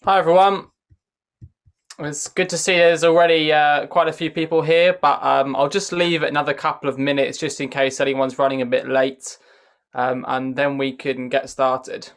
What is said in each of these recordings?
Hi everyone. It's good to see there's already quite a few people here, but I'll just leave it another couple of minutes just in case anyone's running a bit late, and then we can get started.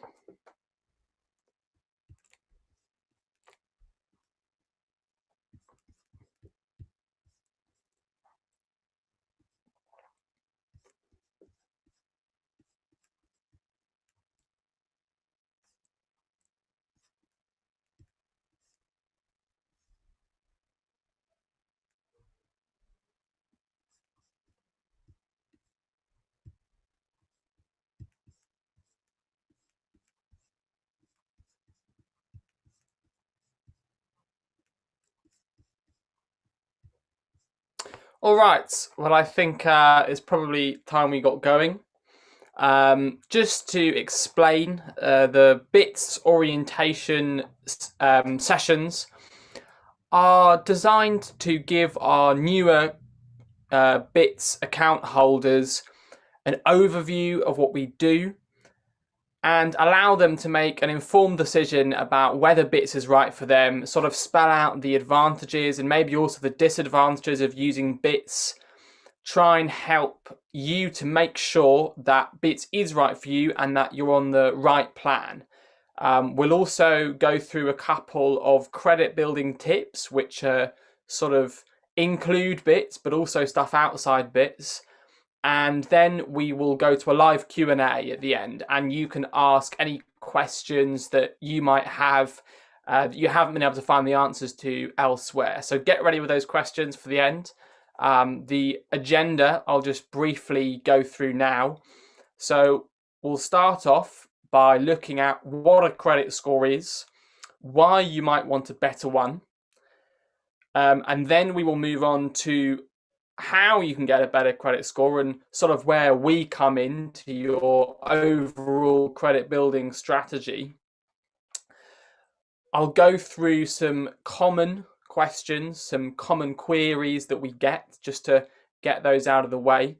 All right. Well, I think it's probably time we got going. Just to explain, the bits orientation sessions are designed to give our newer bits account holders an overview of what we do and allow them to make an informed decision about whether bits is right for them, sort of spell out the advantages and maybe also the disadvantages of using bits, try and help you to make sure that bits is right for you and that you're on the right plan. We'll also go through a couple of credit building tips, which sort of include bits, but also stuff outside bits. And then we will go to a live Q&A at the end, and you can ask any questions that you might have that you haven't been able to find the answers to elsewhere. So get ready with those questions for the end. The agenda I'll just briefly go through now. So we'll start off by looking at what a credit score is, why you might want a better one, and then we will move on to how you can get a better credit score and sort of where we come into your overall credit building strategy. I'll go through some common questions, some common queries that we get just to get those out of the way.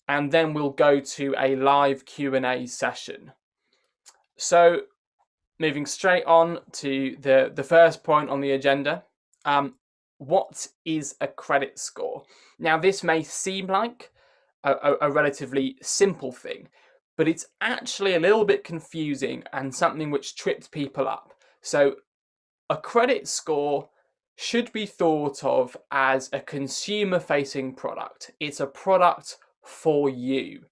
And then we'll go to a live Q&A session. So moving straight on to the first point on the agenda. What is a credit score? Now, this may seem like a relatively simple thing, but it's actually a little bit confusing and something which trips people up. So a credit score should be thought of as a consumer-facing product. It's a product for you.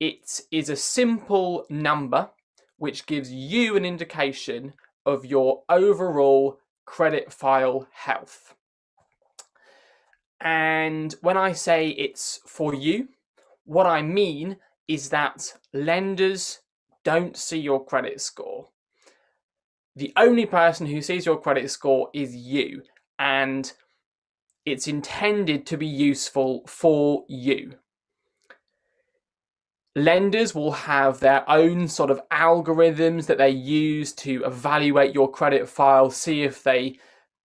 It is a simple number which gives you an indication of your overall credit file health. And when I say it's for you, what I mean is that lenders don't see your credit score. The only person who sees your credit score is you, and it's intended to be useful for you. Lenders will have their own sort of algorithms that they use to evaluate your credit file, see if they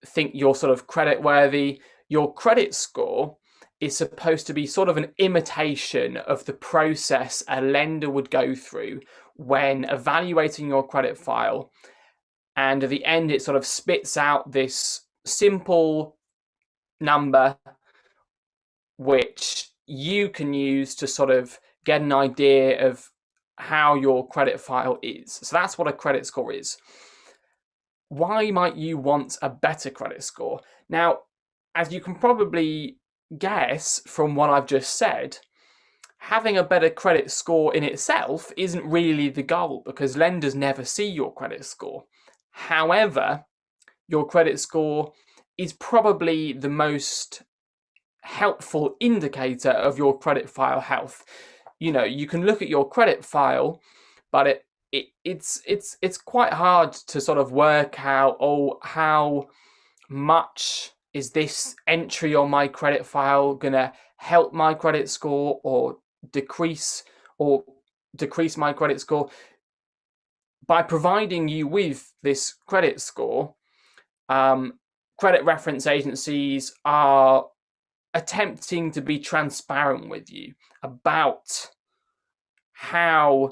think you're sort of credit worthy. Your credit score is supposed to be sort of an imitation of the process a lender would go through when evaluating your credit file. And at the end, it sort of spits out this simple number which you can use to sort of get an idea of how your credit file is. So that's what a credit score is. Why might you want a better credit score? Now, as you can probably guess from what I've just said, having a better credit score in itself isn't really the goal because lenders never see your credit score. However, your credit score is probably the most helpful indicator of your credit file health. You know, you can look at your credit file, but it's quite hard to sort of work out, how much is this entry on my credit file gonna help my credit score or decrease my credit score. By providing you with this credit score, credit reference agencies are attempting to be transparent with you about how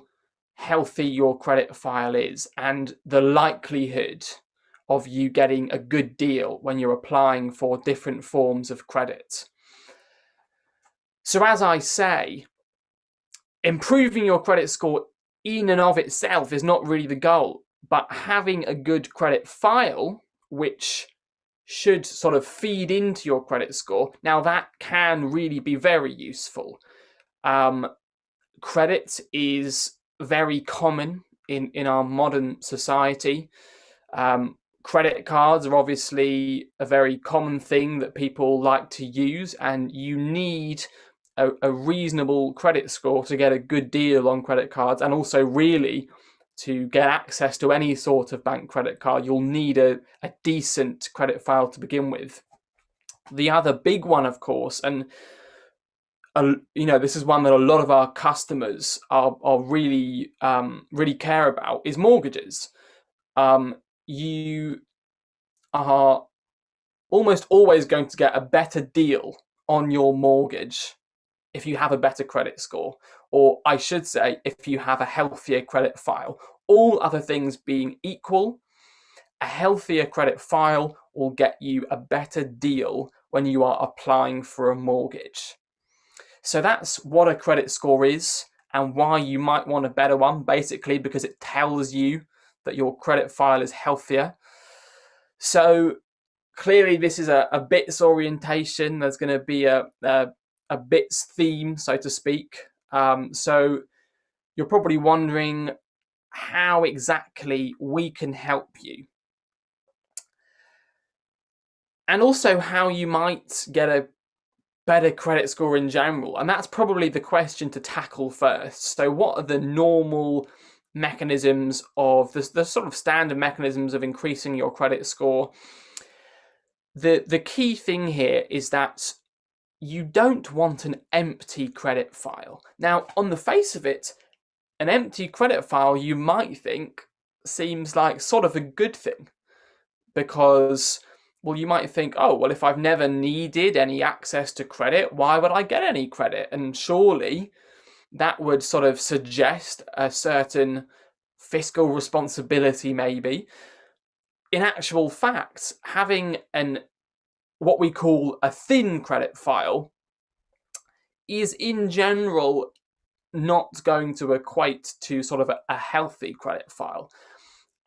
healthy your credit file is and the likelihood of you getting a good deal when you're applying for different forms of credit. So as I say, improving your credit score in and of itself is not really the goal, but having a good credit file, which should sort of feed into your credit score, now that can really be very useful. Credit is very common in our modern society. Credit cards are obviously a very common thing that people like to use, and you need a reasonable credit score to get a good deal on credit cards, and also really to get access to any sort of bank credit card, you'll need a decent credit file to begin with. The other big one, of course, and this is one that a lot of our customers are really care about, is mortgages. You are almost always going to get a better deal on your mortgage if you have a better credit score, or I should say, if you have a healthier credit file. All other things being equal, a healthier credit file will get you a better deal when you are applying for a mortgage. So that's what a credit score is and why you might want a better one, basically because it tells you that your credit file is healthier. So clearly this is a bits orientation. There's going to be a bits theme, so to speak. So you're probably wondering how exactly we can help you. And also how you might get a better credit score in general. And that's probably the question to tackle first. So what are the normal mechanisms of the sort of standard mechanisms of increasing your credit score? The key thing here is that you don't want an empty credit file. Now, on the face of it, an empty credit file, you might think, seems like sort of a good thing, because, well, you might think, oh, well, if I've never needed any access to credit, why would I get any credit? And surely that would sort of suggest a certain fiscal responsibility, maybe. In actual fact, having what we call a thin credit file is in general not going to equate to sort of a healthy credit file.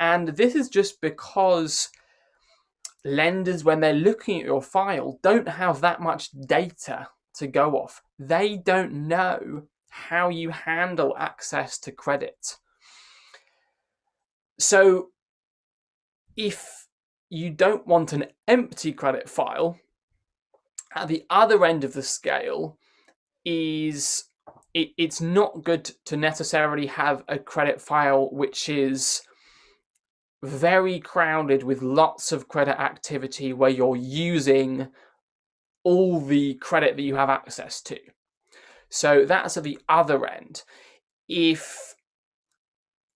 And this is just because lenders, when they're looking at your file, don't have that much data to go off. They don't know how you handle access to credit. So if you don't want an empty credit file, at the other end of the scale is it's not good to necessarily have a credit file which is very crowded with lots of credit activity where you're using all the credit that you have access to. So that's at the other end. If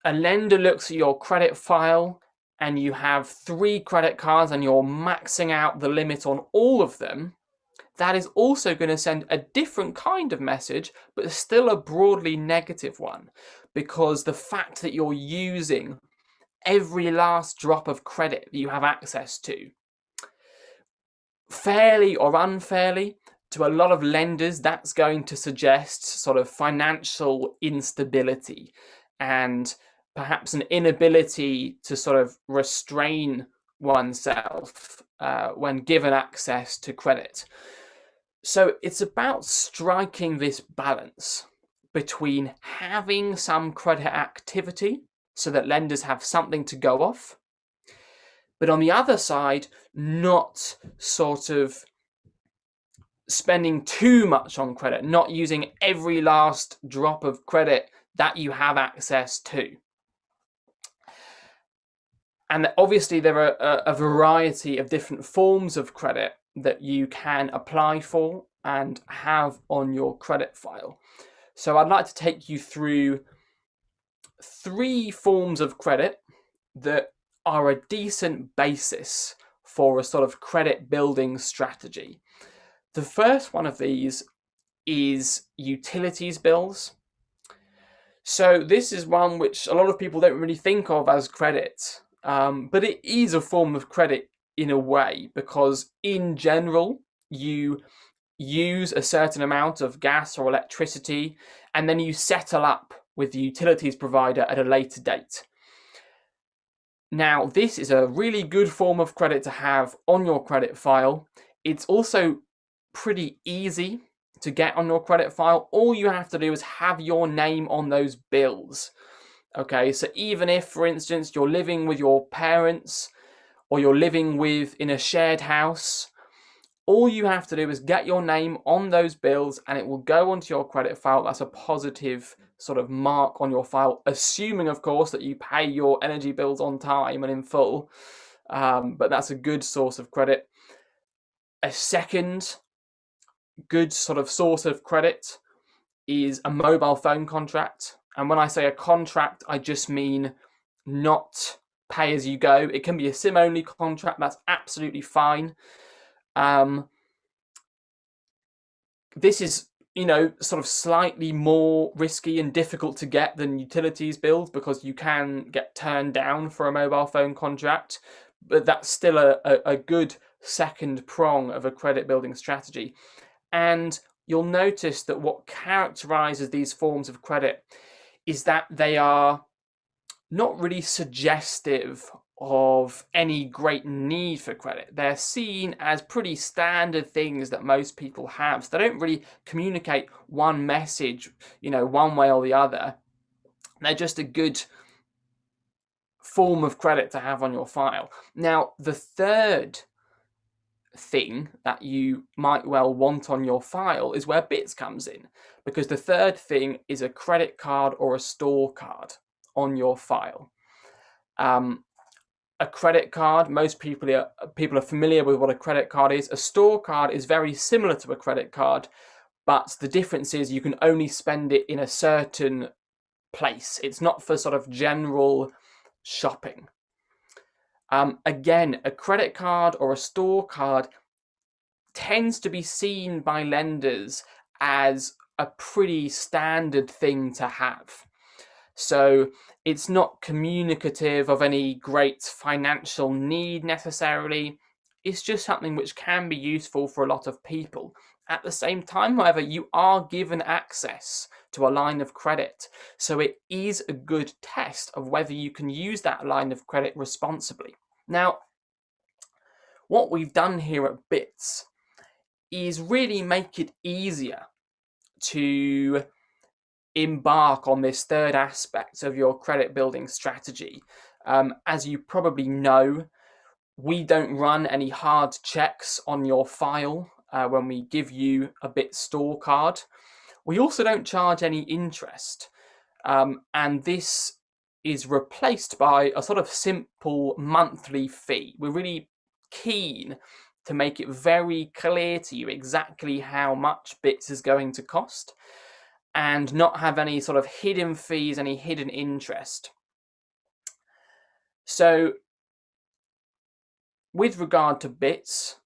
a lender looks at your credit file and you have 3 credit cards and you're maxing out the limit on all of them, that is also going to send a different kind of message, but still a broadly negative one, because the fact that you're using every last drop of credit that you have access to, fairly or unfairly, to a lot of lenders, that's going to suggest sort of financial instability and perhaps an inability to sort of restrain oneself when given access to credit. So it's about striking this balance between having some credit activity so that lenders have something to go off, but on the other side, not sort of spending too much on credit, not using every last drop of credit that you have access to. And obviously there are a variety of different forms of credit that you can apply for and have on your credit file. So I'd like to take you through 3 forms of credit that are a decent basis for a sort of credit building strategy. The first one of these is utilities bills. So this is one which a lot of people don't really think of as credit, but it is a form of credit in a way, because in general, you use a certain amount of gas or electricity, and then you settle up with the utilities provider at a later date. Now, this is a really good form of credit to have on your credit file. It's also pretty easy to get on your credit file. All you have to do is have your name on those bills. Okay, so even if, for instance, you're living with your parents or you're living in a shared house, all you have to do is get your name on those bills and it will go onto your credit file. That's a positive sort of mark on your file, assuming, of course, that you pay your energy bills on time and in full. But that's a good source of credit. A second good sort of source of credit is a mobile phone contract. And when I say a contract, I just mean not pay as you go. It can be a SIM only contract. That's absolutely fine. This is, sort of slightly more risky and difficult to get than utilities bills, because you can get turned down for a mobile phone contract, but that's still a good second prong of a credit building strategy. And you'll notice that what characterizes these forms of credit is that they are not really suggestive of any great need for credit. They're seen as pretty standard things that most people have. So they don't really communicate one message, one way or the other. They're just a good form of credit to have on your file. Now, the third thing that you might well want on your file is where bits comes in, because the third thing is a credit card or a store card on your file. A credit card, most people are familiar with what a credit card is. A store card is very similar to a credit card, but the difference is you can only spend it in a certain place. It's not for sort of general shopping. Again, a credit card or a store card tends to be seen by lenders as a pretty standard thing to have. So it's not communicative of any great financial need necessarily. It's just something which can be useful for a lot of people. At the same time, however, you are given access to a line of credit. So it is a good test of whether you can use that line of credit responsibly. Now, what we've done here at Bits is really make it easier to embark on this third aspect of your credit building strategy. As you probably know, we don't run any hard checks on your file when we give you a Bit store card. We also don't charge any interest, and this is replaced by a sort of simple monthly fee. We're really keen to make it very clear to you exactly how much Bits is going to cost, and not have any sort of hidden fees, any hidden interest. So with regard to Bits,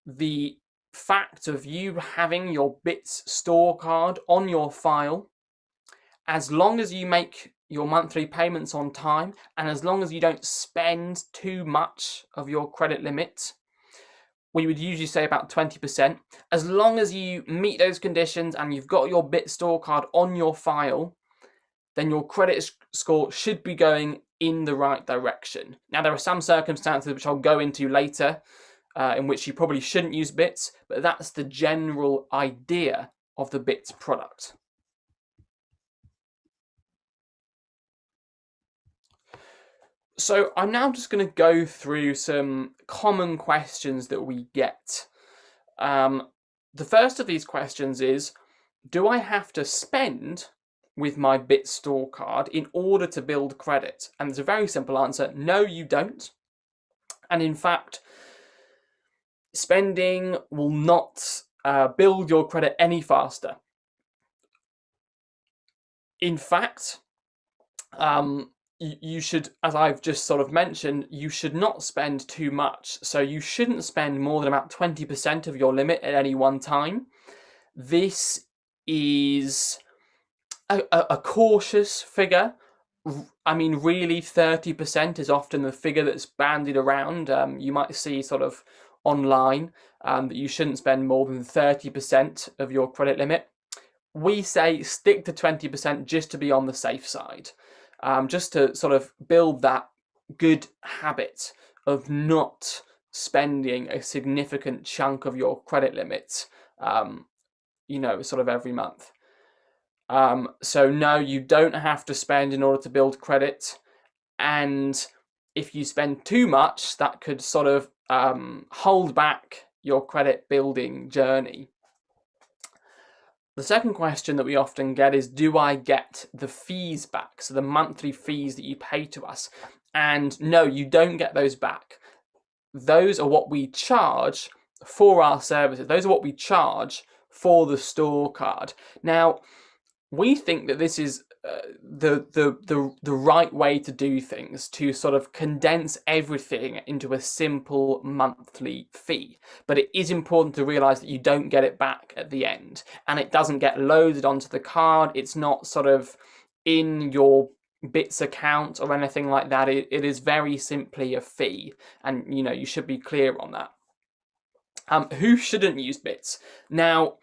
the fact of you having your Bits store card on your file, as long as you make your monthly payments on time, and as long as you don't spend too much of your credit limit, we would usually say about 20%. As long as you meet those conditions and you've got your Bit store card on your file, then your credit score should be going in the right direction. Now, there are some circumstances which I'll go into later in which you probably shouldn't use Bits, but that's the general idea of the Bits product. So I'm now just going to go through some common questions that we get. The first of these questions is, do I have to spend with my Bit store card in order to build credit? And it's a very simple answer. No, you don't. And in fact, spending will not build your credit any faster. In fact, you should, as I've just sort of mentioned, you should not spend too much. So you shouldn't spend more than about 20% of your limit at any one time. This is a cautious figure. I mean, really, 30% is often the figure that's bandied around. You might see sort of online that you shouldn't spend more than 30% of your credit limit. We say stick to 20% just to be on the safe side, just to sort of build that good habit of not spending a significant chunk of your credit limit, sort of every month. So no, you don't have to spend in order to build credit. And if you spend too much, that could sort of hold back your credit building journey. The second question that we often get is, do I get the fees back? So the monthly fees that you pay to us. And no, you don't get those back. Those are what we charge for our services. Those are what we charge for the store card. Now, we think that this is the right way to do things, to sort of condense everything into a simple monthly fee. But it is important to realise that you don't get it back at the end, and it doesn't get loaded onto the card. It's not sort of in your Bits account or anything like that. It is very simply a fee, and you should be clear on that. Who shouldn't use Bits? Now,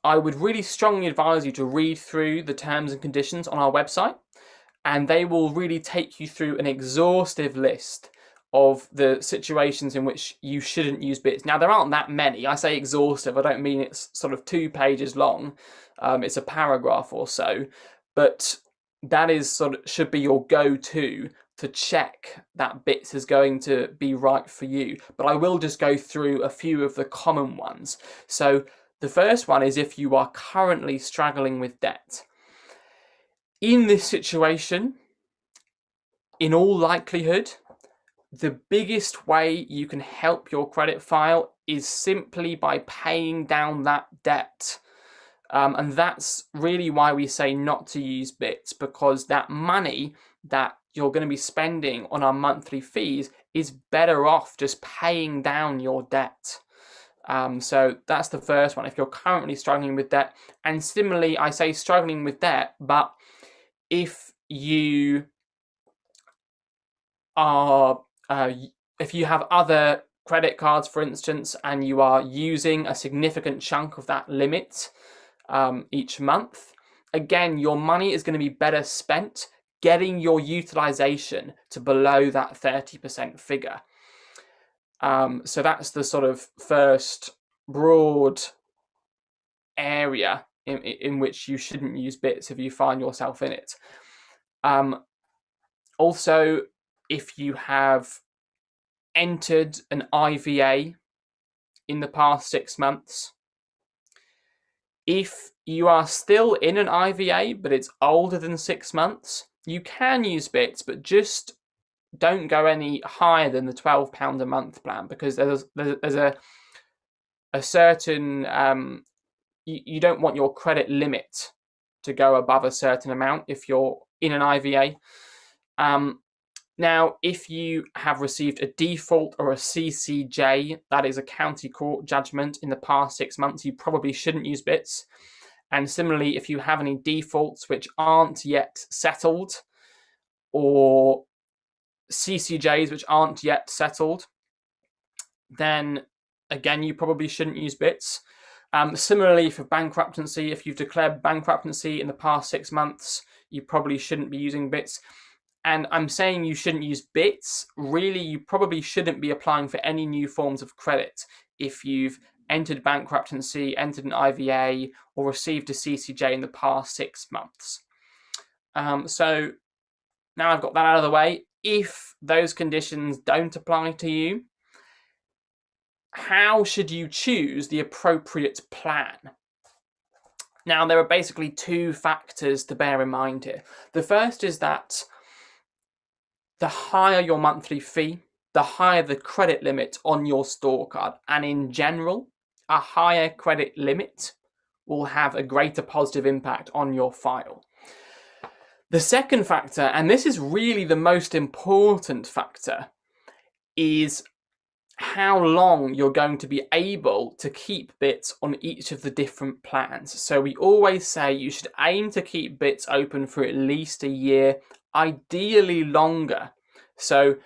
I would really strongly advise you to read through the terms and conditions on our website, and they will really take you through an exhaustive list of the situations in which you shouldn't use Bits. Now, there aren't that many. I say exhaustive, I don't mean it's sort of 2 pages long. It's a paragraph or so, but that is should be your go-to to check that Bits is going to be right for you. But I will just go through a few of the common ones. So the first one is if you are currently struggling with debt. In this situation, in all likelihood, the biggest way you can help your credit file is simply by paying down that debt. And that's really why we say not to use Bits, because that money that you're going to be spending on our monthly fees is better off just paying down your debt. So that's the first one, if you're currently struggling with debt. And similarly, I say struggling with debt, but if you are, if you have other credit cards, for instance, and you are using a significant chunk of that limit each month, again, your money is going to be better spent getting your utilization to below that 30% figure. So that's the sort of first broad area in which you shouldn't use Bits if you find yourself in it. Also, if you have entered an IVA in the past 6 months, if you are still in an IVA but it's older than 6 months, you can use Bits, but just don't go any higher than the £12 a month plan, because there's a certain you don't want your credit limit to go above a certain amount if you're in an IVA. Now, if you have received a default or a CCJ, that is a county court judgment, in the past 6 months, you probably shouldn't use Bits. And similarly, if you have any defaults which aren't yet settled, or CCJs which aren't yet settled, then again, you probably shouldn't use Bits. Similarly, for bankruptcy, if you've declared bankruptcy in the past 6 months, you probably shouldn't be using Bits. And I'm saying you shouldn't use Bits. Really, you probably shouldn't be applying for any new forms of credit if you've entered bankruptcy, entered an IVA, or received a CCJ in the past 6 months. So now I've got that out of the way. If those conditions don't apply to you, how should you choose the appropriate plan? Now, there are basically 2 factors to bear in mind here. The first is that the higher your monthly fee, the higher the credit limit on your store card. And in general, a higher credit limit will have a greater positive impact on your file. The second factor, and this is really the most important factor, is how long you're going to be able to keep bits on each of the different plans. So we always say you should aim to keep bits open for at least a year, ideally longer. So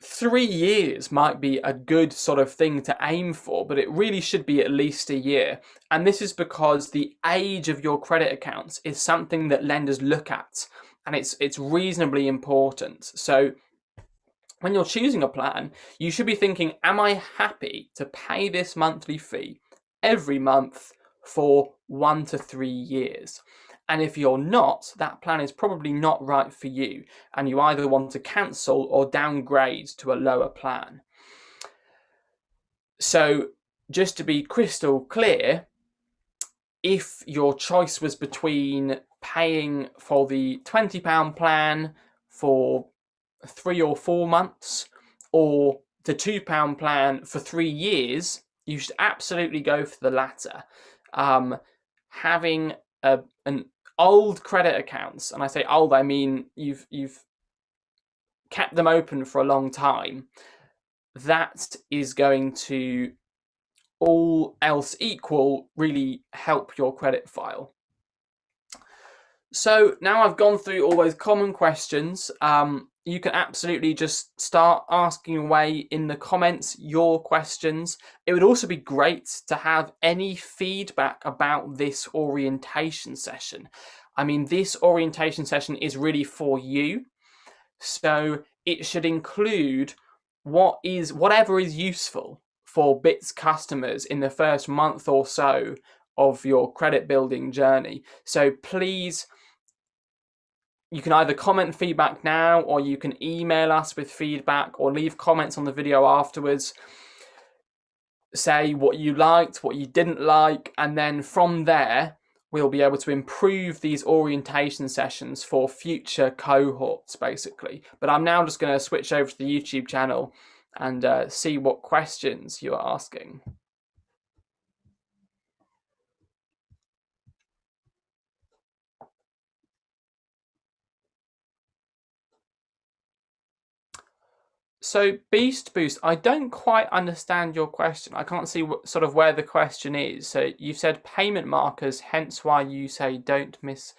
3 years might be a good sort of thing to aim for, but it really should be at least a year. And this is because the age of your credit accounts is something that lenders look at, and it's reasonably important. So when you're choosing a plan, you should be thinking, am I happy to pay this monthly fee every month for 1 to 3 years? And if you're not, that plan is probably not right for you, and you either want to cancel or downgrade to a lower plan. So just to be crystal clear, if your choice was between paying for the £20 plan for 3 or 4 months or the £2 plan for 3 years, you should absolutely go for the latter. Having an old credit accounts, and I say old, I mean you've kept them open for a long time, that is going to, all else equal, really help your credit file. So now I've gone through all those common questions. You can absolutely just start asking away in the comments your questions. It would also be great to have any feedback about this orientation session. I mean, this orientation session is really for you, so it should include whatever is useful for BITS customers in the first month or so of your credit building journey. So please, you can either comment feedback now, or you can email us with feedback, or leave comments on the video afterwards. Say what you liked, what you didn't like, and then from there, we'll be able to improve these orientation sessions for future cohorts, basically. But I'm now just going to switch over to the YouTube channel and see what questions you are asking. So Boost, I don't quite understand your question. I can't see sort of where the question is. So you've said payment markers, hence why you say don't miss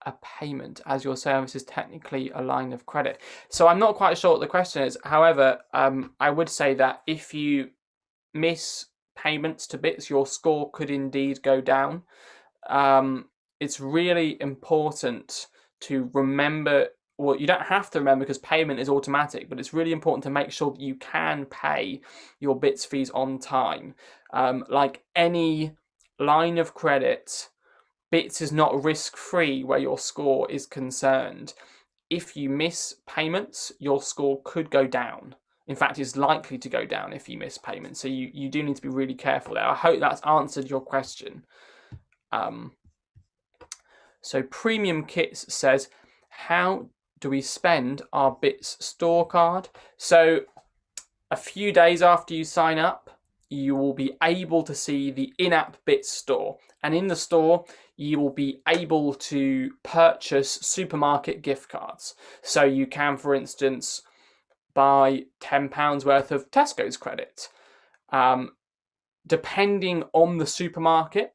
a payment as your service is technically a line of credit. So I'm not quite sure what the question is. However, I would say that if you miss payments to BITS, your score could indeed go down. It's really important to remember, well, you don't have to remember because payment is automatic, but it's really important to make sure that you can pay your BITS fees on time. Like any line of credit, BITS is not risk-free where your score is concerned. If you miss payments, your score could go down. In fact, it's likely to go down if you miss payments. So you do need to be really careful there. I hope that's answered your question. So Premium Kits says, how do we spend our BITS store card? So a few days after you sign up, you will be able to see the in-app BITS store. And in the store, you will be able to purchase supermarket gift cards. So you can, for instance, buy £10 worth of Tesco's credit. Depending on the supermarket,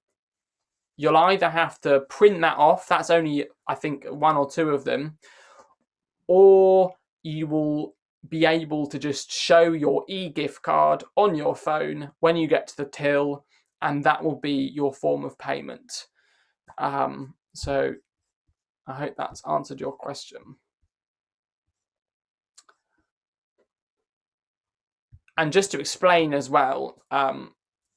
you'll either have to print that off, that's only, I think, 1 or 2 of them, or you will be able to just show your e-gift card on your phone when you get to the till, and that will be your form of payment. So I hope that's answered your question. And just to explain as well,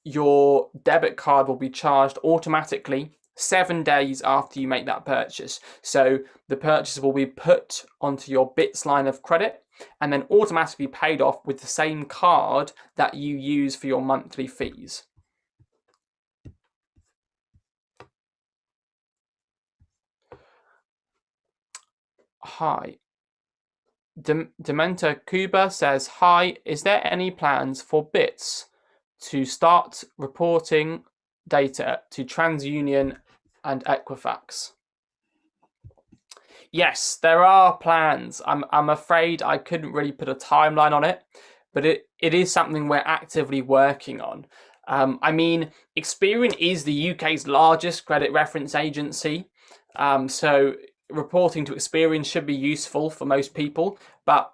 your debit card will be charged automatically 7 days after you make that purchase. So the purchase will be put onto your BITS line of credit and then automatically paid off with the same card that you use for your monthly fees. Hi. Dementa Kuba says, hi, is there any plans for BITS to start reporting data to TransUnion and Equifax? Yes, there are plans. I'm afraid I couldn't really put a timeline on it, but it is something we're actively working on. I mean, Experian is the UK's largest credit reference agency, so reporting to Experian should be useful for most people, but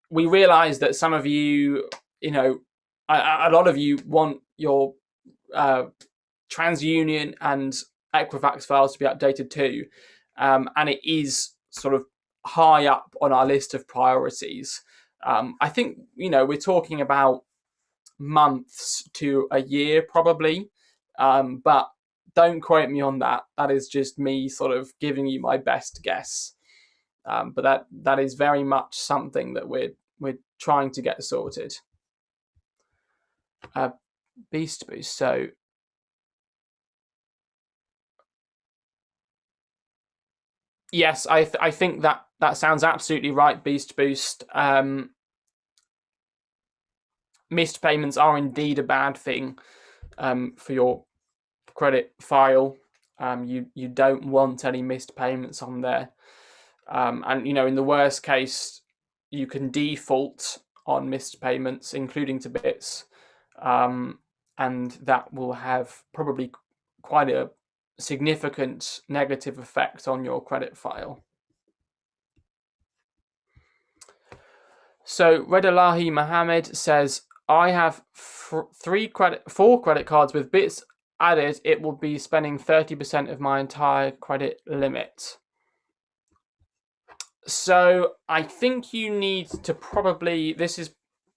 we realise that some of you, a lot of you want your TransUnion and Equifax files to be updated too, and it is sort of high up on our list of priorities. I think we're talking about months to a year probably, but don't quote me on that. That is just me sort of giving you my best guess. But that is very much something that we're trying to get sorted. Beast Boost. So yes, I think that sounds absolutely right. Beast Boost. Missed payments are indeed a bad thing for your credit file. You don't want any missed payments on there. And in the worst case, you can default on missed payments, including to bits, and that will have probably quite a significant negative effect on your credit file. So Redalahi Mohammed says, I have 4 credit cards with bits added. It will be spending 30% of my entire credit limit. So I think you need to this is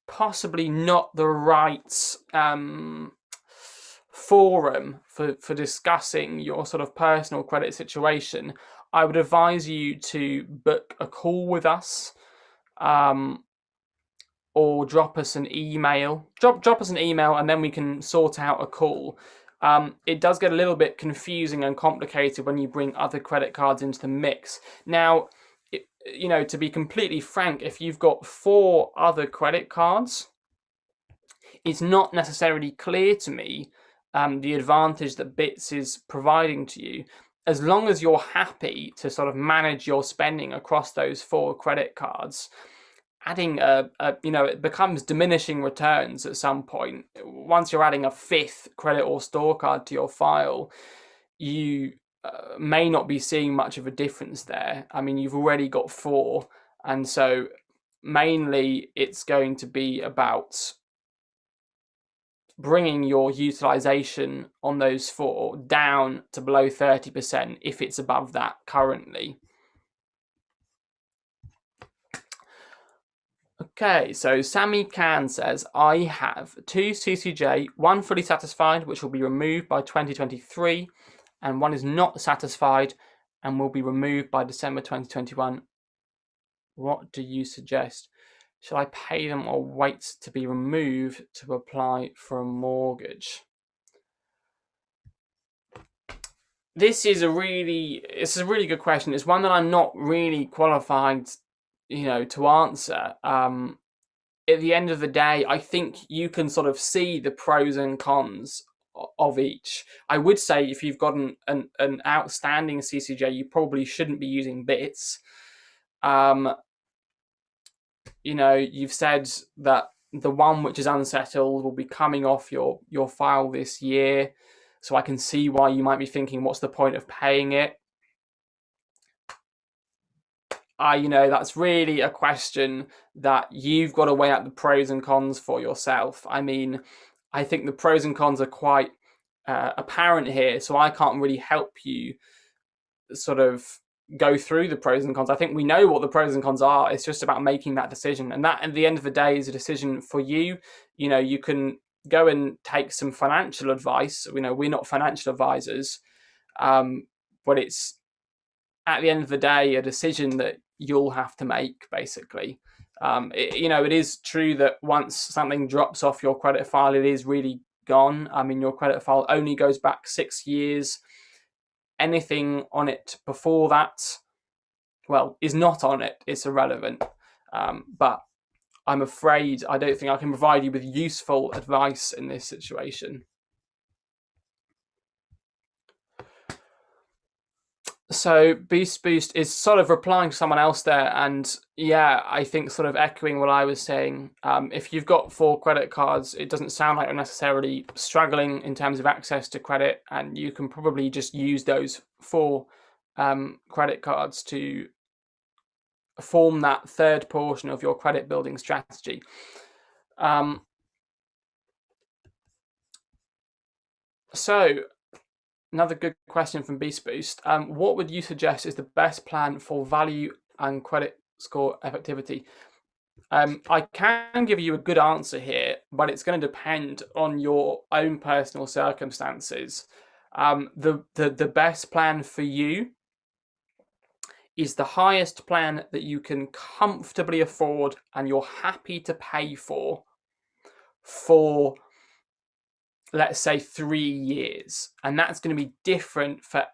possibly not the right forum for discussing your sort of personal credit situation. I would advise you to book a call with us, or drop us an email. Drop us an email, and then we can sort out a call. It does get a little bit confusing and complicated when you bring other credit cards into the mix. Now, to be completely frank, if you've got 4 other credit cards, it's not necessarily clear to me the advantage that Bits is providing to you. As long as you're happy to sort of manage your spending across those 4 credit cards, adding it becomes diminishing returns at some point. Once you're adding a 5th credit or store card to your file, you may not be seeing much of a difference there. I mean, you've already got 4, and so mainly it's going to be about bringing your utilization on those 4 down to below 30% if it's above that currently. Okay, so Sammy Khan says, I have 2 CCJ, 1 fully satisfied, which will be removed by 2023, and 1 is not satisfied and will be removed by December 2021. What do you suggest? Shall I pay them or wait to be removed to apply for a mortgage? This is a really good question. It's one that I'm not really qualified, to answer. At the end of the day, I think you can sort of see the pros and cons of each. I would say if you've got an outstanding CCJ, you probably shouldn't be using bits. You've said that the one which is unsettled will be coming off your file this year, so I can see why you might be thinking, what's the point of paying it? That's really a question that you've got to weigh out the pros and cons for yourself. I mean, I think the pros and cons are quite apparent here, so I can't really help you sort of go through the pros and cons. I think we know what the pros and cons are. It's just about making that decision, and that at the end of the day is a decision for you. You can go and take some financial advice. We're not financial advisors, but it's at the end of the day a decision that you'll have to make, basically. It is true that once something drops off your credit file, it is really gone. I mean, your credit file only goes back 6 years. Anything on it before that, well, is not on it. It's irrelevant. But I'm afraid I don't think I can provide you with useful advice in this situation. So Boost is sort of replying to someone else there, and yeah, I think sort of echoing what I was saying. If you've got 4 credit cards, it doesn't sound like you're necessarily struggling in terms of access to credit, and you can probably just use those 4 credit cards to form that third portion of your credit building strategy. So another good question from Beast Boost. What would you suggest is the best plan for value and credit score effectivity? I can give you a good answer here, but it's going to depend on your own personal circumstances. The best plan for you is the highest plan that you can comfortably afford and you're happy to pay for, let's say 3 years, and that's going to be different for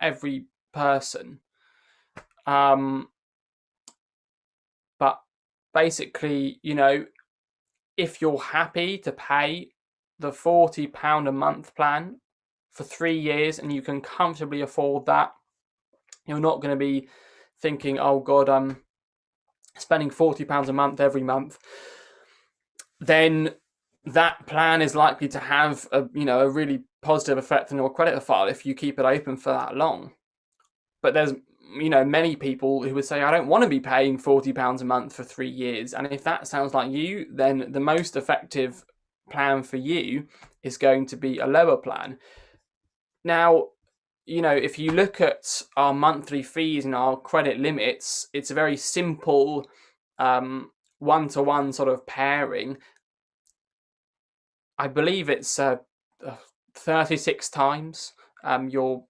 every person. But basically, if you're happy to pay the £40 a month plan for 3 years and you can comfortably afford that, you're not going to be thinking, oh God, I'm spending £40 a month every month. Then that plan is likely to have a really positive effect on your credit file if you keep it open for that long. But there's many people who would say, I don't want to be paying £40 a month for 3 years. And if that sounds like you, then the most effective plan for you is going to be a lower plan. Now, if you look at our monthly fees and our credit limits, it's a very simple one-to-one sort of pairing. I believe it's 36 times your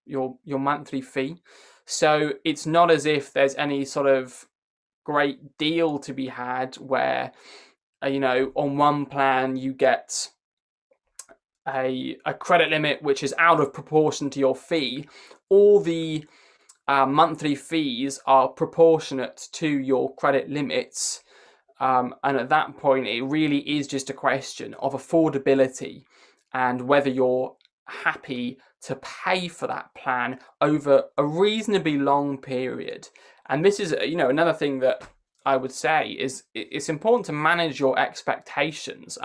monthly fee. So it's not as if there's any sort of great deal to be had where, on one plan you get a credit limit which is out of proportion to your fee. All the monthly fees are proportionate to your credit limits. And at that point, it really is just a question of affordability and whether you're happy to pay for that plan over a reasonably long period. And this is, another thing that I would say is it's important to manage your expectations.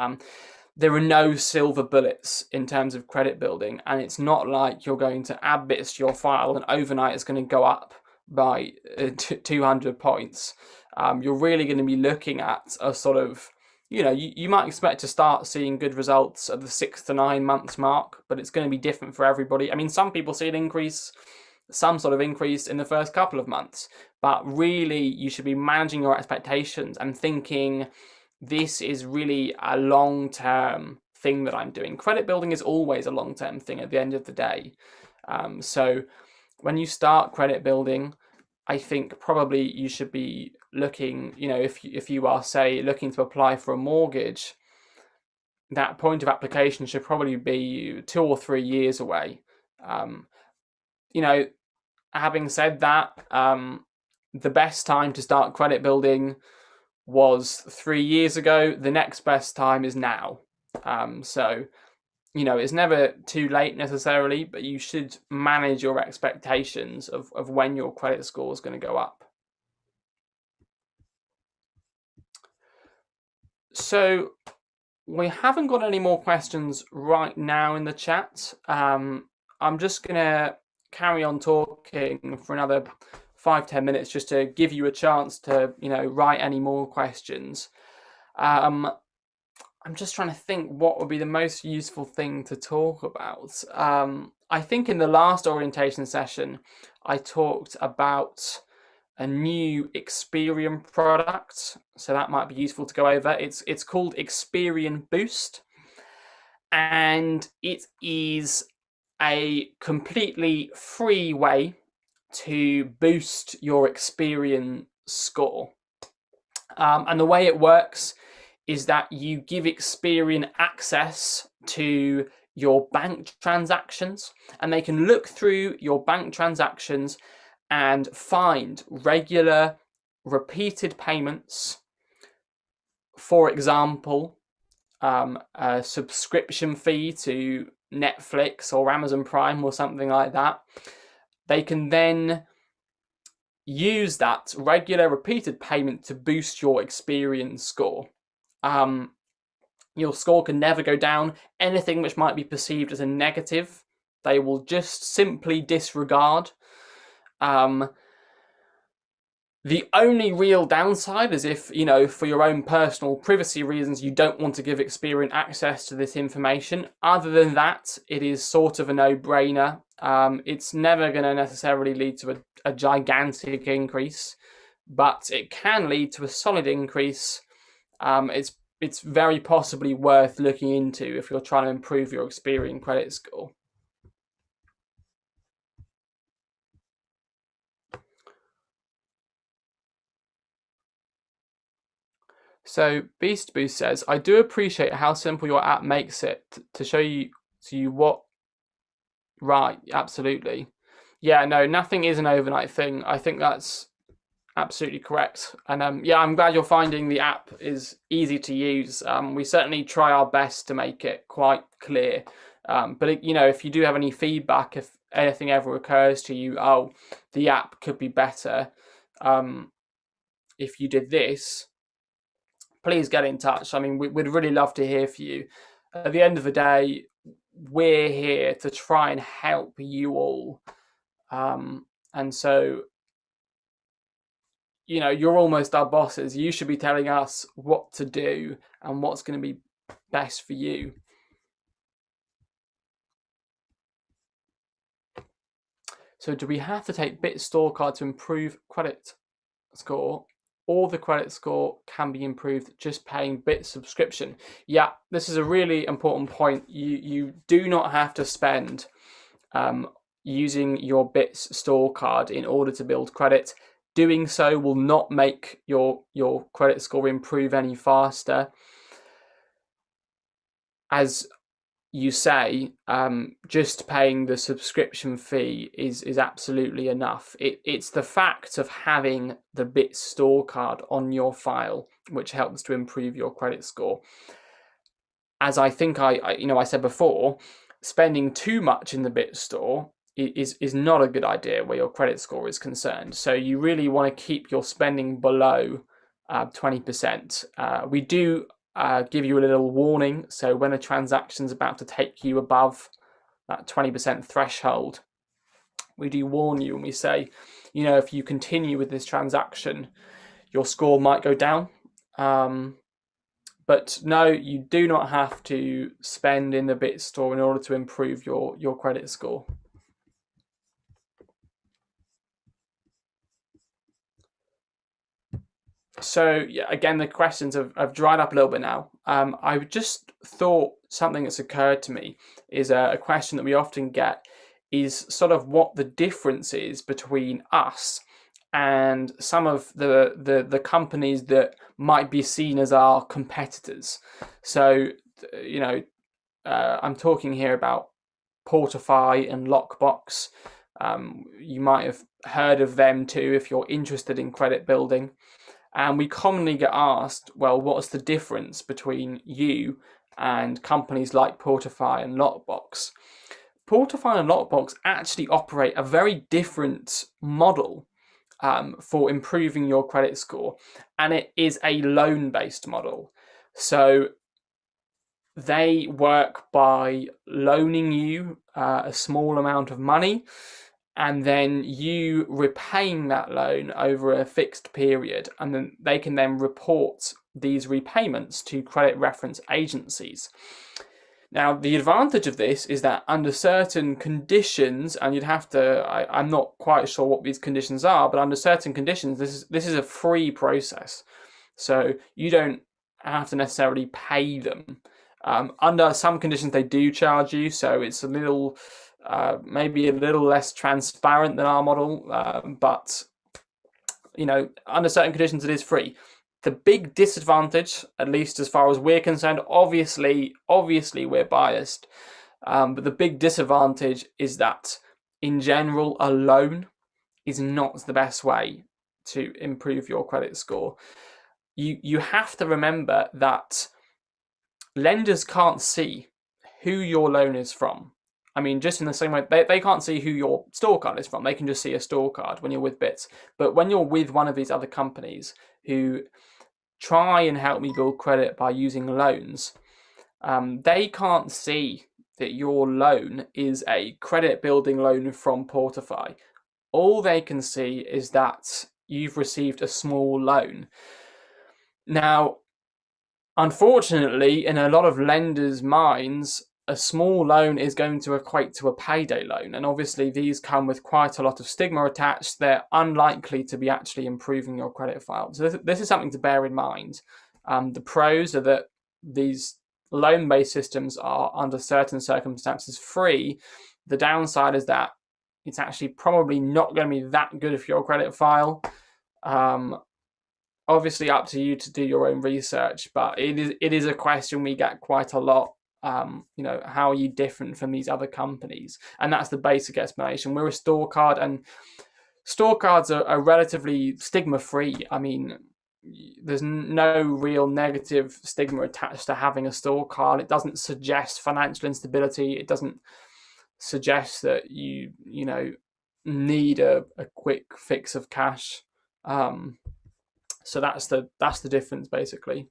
There are no silver bullets in terms of credit building, and it's not like you're going to add bits to your file and overnight it's going to go up by 200 points. You're really going to be looking at a sort of, you might expect to start seeing good results at the 6 to 9 months mark, but it's going to be different for everybody. I mean, some people see some sort of increase in the first couple of months, but really you should be managing your expectations and thinking, this is really a long-term thing that I'm doing. Credit building is always a long-term thing at the end of the day. So when you start credit building, I think probably you should be looking, if you are, say, looking to apply for a mortgage, that point of application should probably be 2 or 3 years away. Having said that, the best time to start credit building was 3 years ago. The next best time is now. So it's never too late necessarily, but you should manage your expectations of when your credit score is going to go up. So we haven't got any more questions right now in the chat. I'm just going to carry on talking for another 5-10 minutes just to give you a chance to, write any more questions. I'm just trying to think what would be the most useful thing to talk about. I think in the last orientation session, I talked about a new Experian product, so that might be useful to go over. It's called Experian Boost, and it is a completely free way to boost your Experian score. And the way it works is that you give Experian access to your bank transactions, and they can look through your bank transactions and find regular repeated payments. For example, a subscription fee to Netflix or Amazon Prime or something like that. they can then use that regular repeated payment to boost your Experian score. Your score can never go down. Anything which might be perceived as a negative, they will just simply disregard. The only real downside is if, for your own personal privacy reasons, you don't want to give Experian access to this information. Other than that, it is sort of a no-brainer. It's never going to necessarily lead to a gigantic increase, but it can lead to a solid increase. It's very possibly worth looking into if you're trying to improve your Experian credit score. So Beast Boost says, I do appreciate how simple your app makes it to show you what. Right, absolutely. Yeah, no, nothing is an overnight thing. I think that's absolutely correct. And yeah, I'm glad you're finding the app is easy to use. We certainly try our best to make it quite clear. But if you do have any feedback, if anything ever occurs to you, oh, the app could be better if you did this, please get in touch. I mean, we'd really love to hear from you. At the end of the day, we're here to try and help you all. And so, you're almost our bosses. You should be telling us what to do and what's going to be best for you. So do we have to take BIT store card to improve credit score? Or the credit score can be improved just paying BIT subscription? Yeah, this is a really important point. You do not have to spend using your BIT store card in order to build credit. Doing so will not make your credit score improve any faster. As you say, just paying the subscription fee is absolutely enough. It's the fact of having the BIT store card on your file which helps to improve your credit score. As I think I said before, spending too much in the BIT store is not a good idea where your credit score is concerned. So you really want to keep your spending below 20%. We do give you a little warning. So when a transaction's about to take you above that 20% threshold, we do warn you and we say, if you continue with this transaction, your score might go down. But no, you do not have to spend in the BIT store in order to improve your credit score. So yeah, again, the questions have dried up a little bit now. I just thought something that's occurred to me is a question that we often get is sort of what the difference is between us and some of the companies that might be seen as our competitors. So, I'm talking here about Portify and Lockbox. You might have heard of them too if you're interested in credit building. And we commonly get asked, well, what's the difference between you and companies like Portify and Lockbox? Portify and Lockbox actually operate a very different model for improving your credit score, and it is a loan-based model. So they work by loaning you a small amount of money, and then you repaying that loan over a fixed period, and then they can then report these repayments to credit reference agencies. Now, the advantage of this is that under certain conditions, and you'd have to, I'm not quite sure what these conditions are, but under certain conditions, this is a free process. So you don't have to necessarily pay them. Under some conditions, they do charge you, so it's a little, maybe a little less transparent than our model, but under certain conditions, it is free. The big disadvantage, at least as far as we're concerned, obviously we're biased, but the big disadvantage is that in general, a loan is not the best way to improve your credit score. You have to remember that lenders can't see who your loan is from. I mean, just in the same way, they can't see who your store card is from. They can just see a store card when you're with Bits. But when you're with one of these other companies who try and help me build credit by using loans, they can't see that your loan is a credit building loan from Portify. All they can see is that you've received a small loan. Now, unfortunately, in a lot of lenders' minds, a small loan is going to equate to a payday loan. And obviously, these come with quite a lot of stigma attached. They're unlikely to be actually improving your credit file. So this is something to bear in mind. The pros are that these loan-based systems are, under certain circumstances, free. The downside is that it's actually probably not going to be that good for your credit file. Obviously up to you to do your own research, but it is a question we get quite a lot. How are you different from these other companies? And that's the basic explanation. We're a store card, and store cards are relatively stigma free. I mean, there's no real negative stigma attached to having a store card. It doesn't suggest financial instability. It doesn't suggest that you need a quick fix of cash. So that's the difference, basically.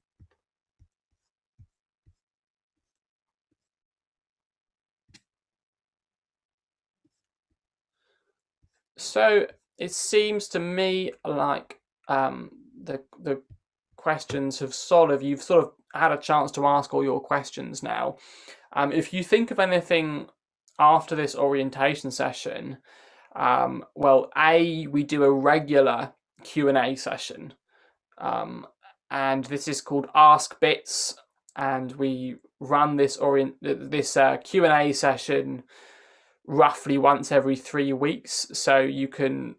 So it seems to me like the questions have you've sort of had a chance to ask all your questions now. If you think of anything after this orientation session, we do a regular Q&A session. And this is called Ask Bits, and we run this Q&A session roughly once every 3 weeks, so you can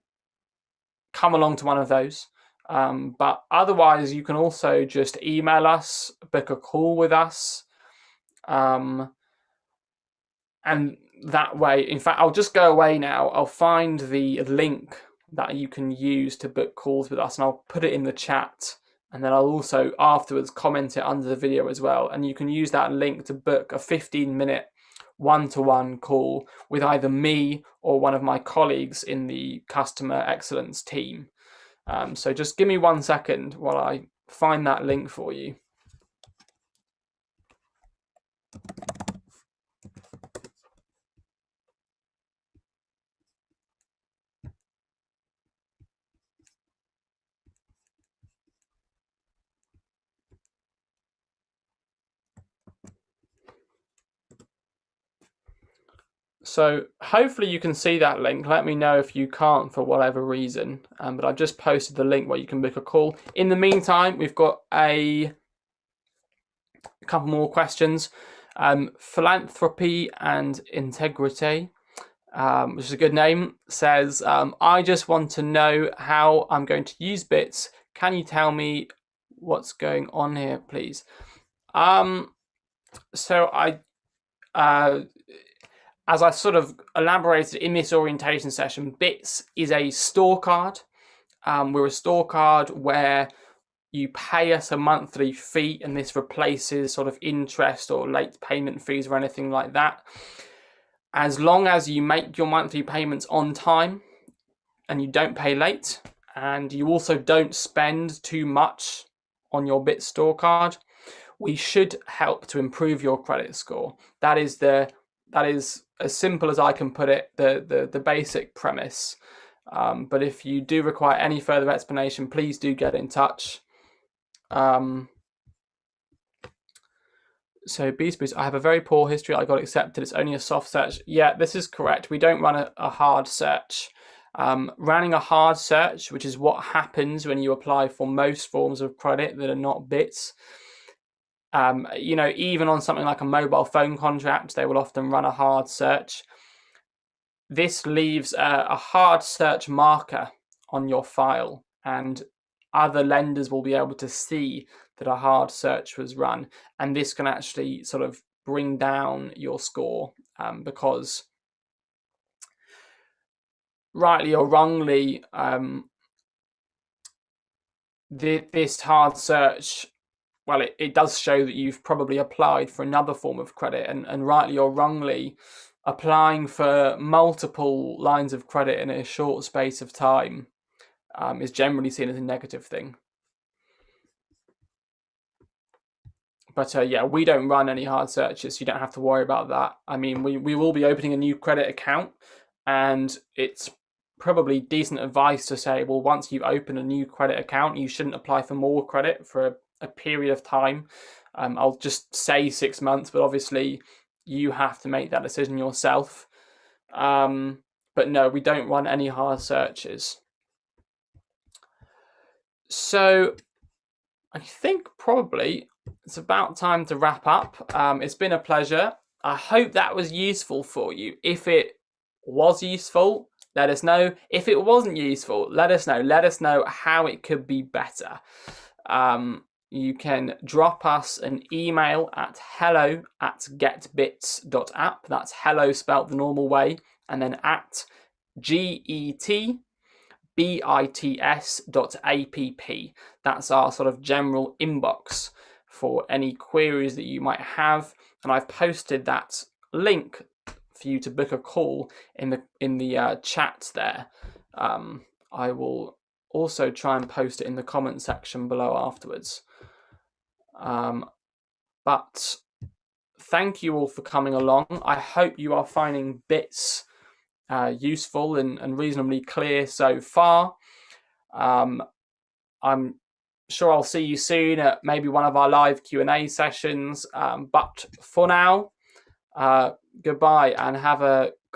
come along to one of those. But otherwise, you can also just email us, book a call with us, and that way, in fact, I'll just go away now. I'll find the link that you can use to book calls with us, and I'll put it in the chat, and then I'll also afterwards comment it under the video as well, and you can use that link to book a 15-minute one-to-one call with either me or one of my colleagues in the customer excellence team. So just give me 1 second while I find that link for you. So hopefully you can see that link. Let me know if you can't for whatever reason. But I've just posted the link where you can book a call. In the meantime, we've got a couple more questions. Philanthropy and Integrity, which is a good name, says, I just want to know how I'm going to use Bits. Can you tell me what's going on here, please? So as I sort of elaborated in this orientation session, Bits is a store card. We're a store card where you pay us a monthly fee, and this replaces sort of interest or late payment fees or anything like that. As long as you make your monthly payments on time and you don't pay late, and you also don't spend too much on your Bits store card, we should help to improve your credit score. That is as simple as I can put it, the basic premise. But if you do require any further explanation, please do get in touch. So Beast Boost, I have a very poor history. I got accepted. It's only a soft search. Yeah, this is correct. We don't run a hard search. Running a hard search, which is what happens when you apply for most forms of credit that are not Bits. Even on something like a mobile phone contract, they will often run a hard search. This leaves a hard search marker on your file, and other lenders will be able to see that a hard search was run, and this can actually sort of bring down your score because, rightly or wrongly, this hard search, well, it does show that you've probably applied for another form of credit, and rightly or wrongly, applying for multiple lines of credit in a short space of time is generally seen as a negative thing. But yeah, we don't run any hard searches, so you don't have to worry about that. I mean, we will be opening a new credit account, and it's probably decent advice to say, well, once you open a new credit account, you shouldn't apply for more credit for a period of time. I'll just say 6 months, but obviously you have to make that decision yourself. But no, we don't run any hard searches. So I think probably it's about time to wrap up. It's been a pleasure. I hope that was useful for you. If it was useful, let us know. If it wasn't useful, let us know. Let us know how it could be better. You can drop us an email at hello@getbits.app. That's hello spelt the normal way, and then at getbits.app. That's our sort of general inbox for any queries that you might have, and I've posted that link for you to book a call in the chat there. I will also try and post it in the comment section below afterwards. But thank you all for coming along. I hope you are finding bits useful and reasonably clear so far. I'm sure I'll see you soon at maybe one of our live Q&A sessions. But for now, goodbye and have a great